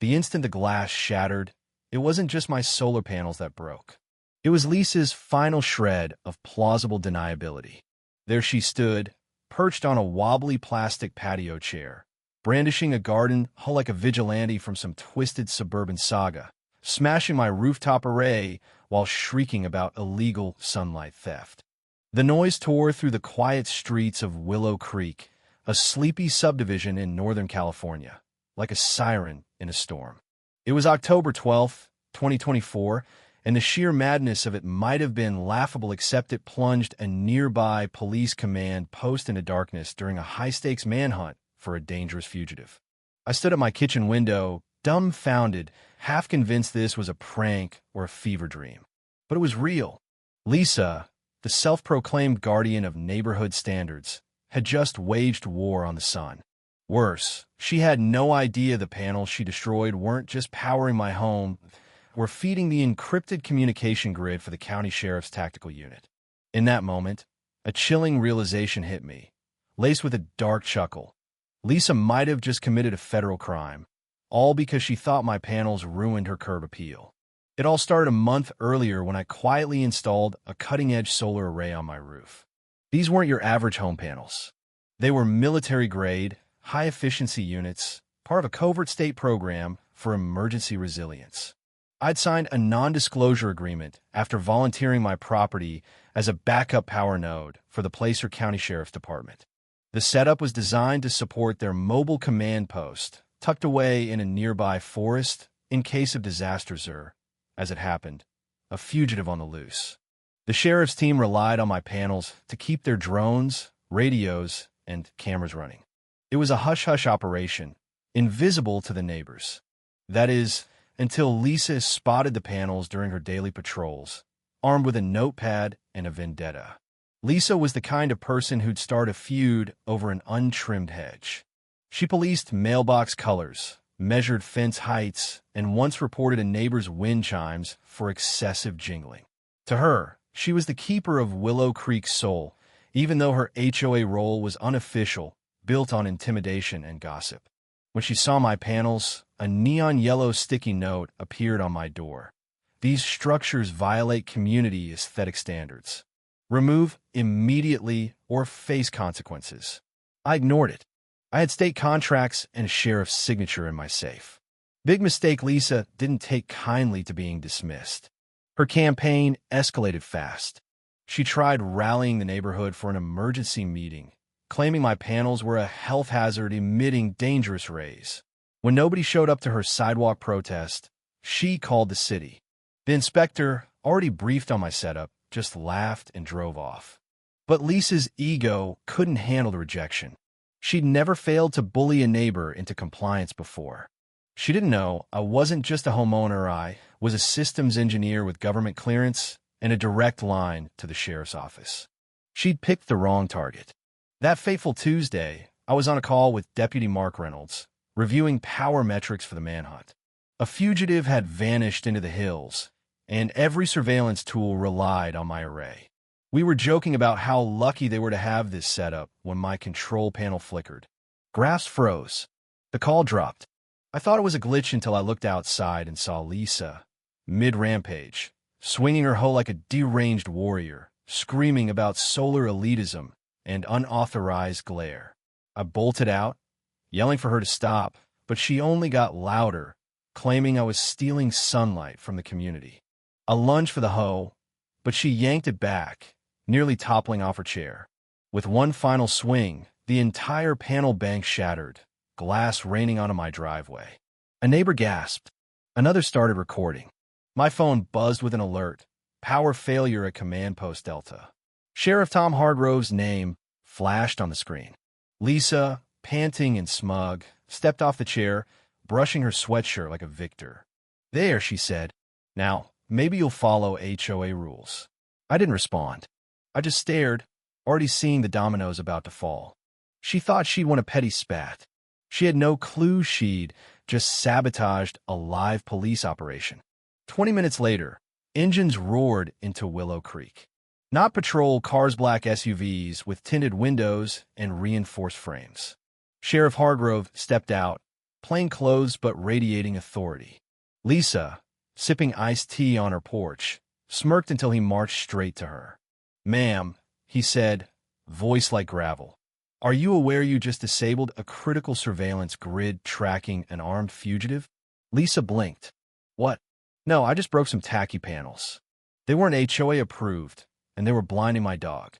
The instant the glass shattered, it wasn't just my solar panels that broke. It was Lisa's final shred of plausible deniability. There she stood, perched on a wobbly plastic patio chair, brandishing a garden hoe like a vigilante from some twisted suburban saga, smashing my rooftop array while shrieking about illegal sunlight theft. The noise tore through the quiet streets of Willow Creek, a sleepy subdivision in Northern California, like a siren in a storm. It was October 12th, 2024, and the sheer madness of it might have been laughable, except it plunged a nearby police command post into darkness during a high-stakes manhunt for a dangerous fugitive. I stood at my kitchen window, dumbfounded, half convinced this was a prank or a fever dream. But it was real. Lisa, the self-proclaimed guardian of neighborhood standards, had just waged war on the sun. Worse, she had no idea the panels she destroyed weren't just powering my home, were feeding the encrypted communication grid for the county sheriff's tactical unit. In that moment, a chilling realization hit me, laced with a dark chuckle. Lisa might have just committed a federal crime, all because she thought my panels ruined her curb appeal. It all started a month earlier when I quietly installed a cutting-edge solar array on my roof. These weren't your average home panels. They were military-grade, high-efficiency units, part of a covert state program for emergency resilience. I'd signed a non-disclosure agreement after volunteering my property as a backup power node for the Placer County Sheriff's Department. The setup was designed to support their mobile command post, tucked away in a nearby forest in case of disasters or, as it happened, a fugitive on the loose. The sheriff's team relied on my panels to keep their drones, radios, and cameras running. It was a hush-hush operation, invisible to the neighbors. That is, until Lisa spotted the panels during her daily patrols, armed with a notepad and a vendetta. Lisa was the kind of person who'd start a feud over an untrimmed hedge. She policed mailbox colors, measured fence heights, and once reported a neighbor's wind chimes for excessive jingling. To her, she was the keeper of Willow Creek's soul, even though her HOA role was unofficial, built on intimidation and gossip. When she saw my panels, a neon yellow sticky note appeared on my door. These structures violate community aesthetic standards. Remove immediately or face consequences. I ignored it. I had state contracts and a sheriff's signature in my safe. Big mistake. Lisa didn't take kindly to being dismissed. Her campaign escalated fast. She tried rallying the neighborhood for an emergency meeting, claiming my panels were a health hazard emitting dangerous rays. When nobody showed up to her sidewalk protest, she called the city. The inspector, already briefed on my setup, just laughed and drove off. But Lisa's ego couldn't handle the rejection. She'd never failed to bully a neighbor into compliance before. She didn't know I wasn't just a homeowner. I was a systems engineer with government clearance and a direct line to the sheriff's office. She'd picked the wrong target. That fateful Tuesday, I was on a call with Deputy Mark Reynolds, reviewing power metrics for the manhunt. A fugitive had vanished into the hills, and every surveillance tool relied on my array. We were joking about how lucky they were to have this setup when my control panel flickered. Graphs froze. The call dropped. I thought it was a glitch until I looked outside and saw Lisa, mid-rampage, swinging her hoe like a deranged warrior, screaming about solar elitism and unauthorized glare. I bolted out, yelling for her to stop, but she only got louder, claiming I was stealing sunlight from the community. I lunged for the hoe, but she yanked it back, nearly toppling off her chair. With one final swing, the entire panel bank shattered, glass raining onto my driveway. A neighbor gasped. Another started recording. My phone buzzed with an alert. Power failure at Command Post Delta. Sheriff Tom Hargrove's name flashed on the screen. Lisa, panting and smug, stepped off the chair, brushing her sweatshirt like a victor. "There," she said. "Now, maybe you'll follow HOA rules." I didn't respond. I just stared, already seeing the dominoes about to fall. She thought she'd won a petty spat. She had no clue she'd just sabotaged a live police operation. 20 minutes later, engines roared into Willow Creek. Not patrol cars, black SUVs with tinted windows and reinforced frames. Sheriff Hargrove stepped out, plain clothes but radiating authority. Lisa, sipping iced tea on her porch, smirked until he marched straight to her. "Ma'am," he said, voice like gravel. "Are you aware you just disabled a critical surveillance grid tracking an armed fugitive?" Lisa blinked. "What?" "No, I just broke some tacky panels. They weren't HOA approved, and they were blinding my dog."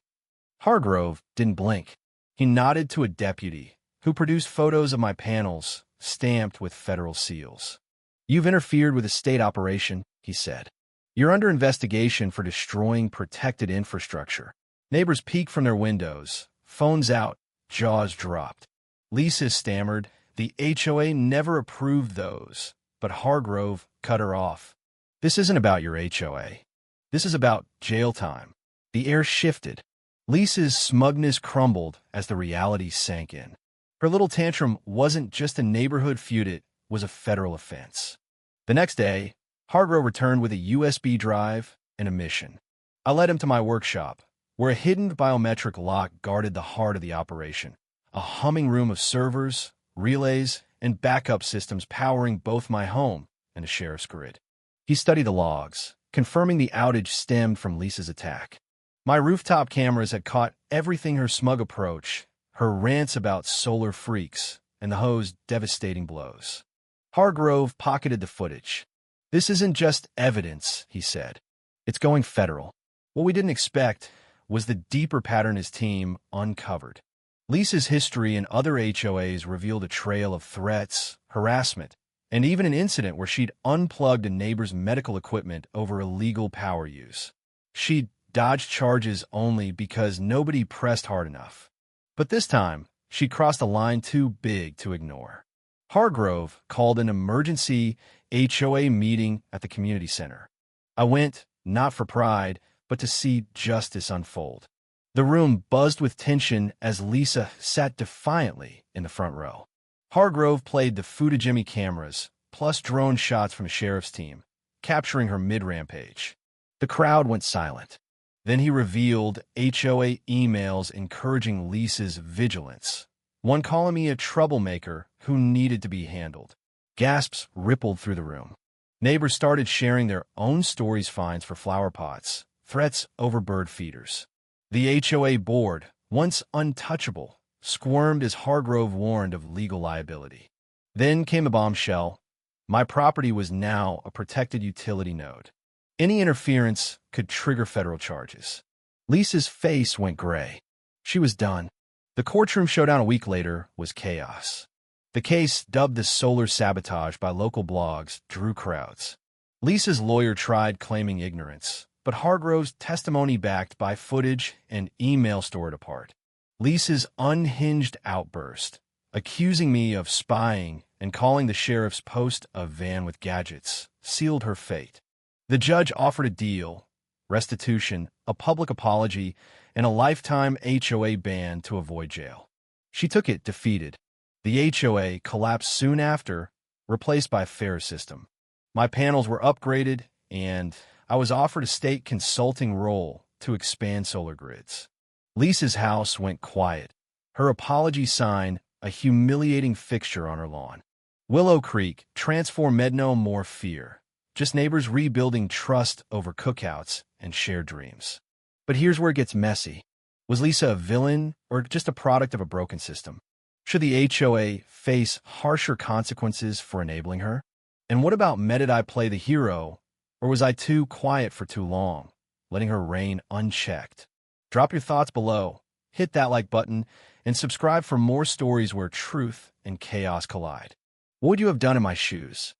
Hargrove didn't blink. He nodded to a deputy, who produced photos of my panels, stamped with federal seals. "You've interfered with a state operation," he said. "You're under investigation for destroying protected infrastructure." Neighbors peeked from their windows, phones out, jaws dropped. Lisa stammered, "The HOA never approved those," but Hargrove cut her off. "This isn't about your HOA. This is about jail time." The air shifted. Lisa's smugness crumbled as the reality sank in. Her little tantrum wasn't just a neighborhood feud, it was a federal offense. The next day, Hargrove returned with a USB drive and a mission. I led him to my workshop, where a hidden biometric lock guarded the heart of the operation, a humming room of servers, relays, and backup systems powering both my home and the sheriff's grid. He studied the logs, confirming the outage stemmed from Lisa's attack. My rooftop cameras had caught everything: her smug approach, her rants about solar freaks, and the HOA's devastating blows. Hargrove pocketed the footage. "This isn't just evidence," he said. "It's going federal." What we didn't expect was the deeper pattern his team uncovered. Lisa's history and other HOAs revealed a trail of threats, harassment, and even an incident where she'd unplugged a neighbor's medical equipment over illegal power use. She'd dodged charges only because nobody pressed hard enough. But this time, she'd crossed a line too big to ignore. Hargrove called an emergency HOA meeting at the community center. I went, not for pride, but to see justice unfold. The room buzzed with tension as Lisa sat defiantly in the front row. Hargrove played the Fujimi cameras, plus drone shots from a sheriff's team, capturing her mid-rampage. The crowd went silent. Then he revealed HOA emails encouraging Lisa's vigilance, one calling me a troublemaker who needed to be handled. Gasps rippled through the room. Neighbors started sharing their own stories: fines for flower pots, threats over bird feeders. The HOA board, once untouchable, squirmed as Hargrove warned of legal liability. Then came a bombshell. My property was now a protected utility node. Any interference could trigger federal charges. Lisa's face went gray. She was done. The courtroom showdown a week later was chaos. The case, dubbed the solar sabotage by local blogs, drew crowds. Lisa's lawyer tried claiming ignorance, but Hargrove's testimony backed by footage and email stored apart. Lisa's unhinged outburst, accusing me of spying and calling the sheriff's post a van with gadgets, sealed her fate. The judge offered a deal: restitution, a public apology, and a lifetime HOA ban to avoid jail. She took it defeated. The HOA collapsed soon after, replaced by a fairer system. My panels were upgraded, and I was offered a state consulting role to expand solar grids. Lisa's house went quiet, her apology sign a humiliating fixture on her lawn. Willow Creek transformed no more fear, just neighbors rebuilding trust over cookouts and shared dreams. But here's where it gets messy. Was Lisa a villain or just a product of a broken system? Should the HOA face harsher consequences for enabling her? And what about did I play the hero, or was I too quiet for too long, letting her reign unchecked? Drop your thoughts below, hit that like button, and subscribe for more stories where truth and chaos collide. What would you have done in my shoes?